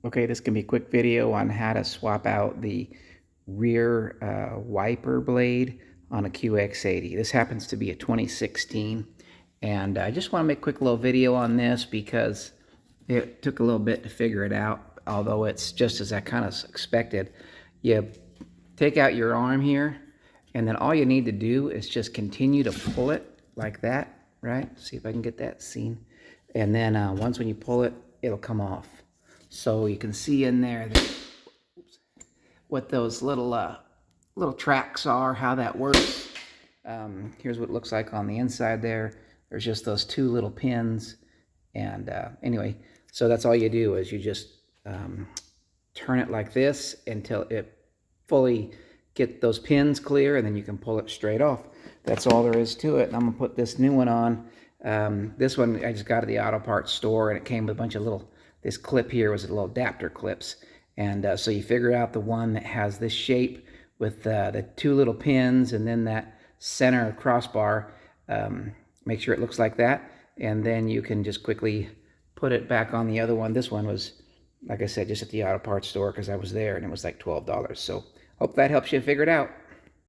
Okay, this can be a quick video on how to swap out the rear wiper blade on a QX80. This happens to be a 2016, and I just want to make a quick little video on this because it took a little bit to figure it out, although it's just as I kind of expected. You take out your arm here, and then all you need to do is just continue to pull it like that, right? See if I can get that seen. And then once when you pull it, it'll come off. So you can see in there that what those little tracks are, how that works. Here's what it looks like on the inside there. There's just those two little pins. And anyway, so that's all you do is you just turn it like this until it fully get those pins clear, and then you can pull it straight off. That's all there is to it. And I'm gonna put this new one on. This one I just got at the auto parts store, and it came with a bunch of this clip here was a little adapter clips. And so you figure out the one that has this shape with the two little pins and then that center crossbar. Make sure it looks like that, and then you can just quickly put it back on the other one. This one was, like I said, just at the auto parts store because I was there, and it was like $12. So hope that helps you figure it out.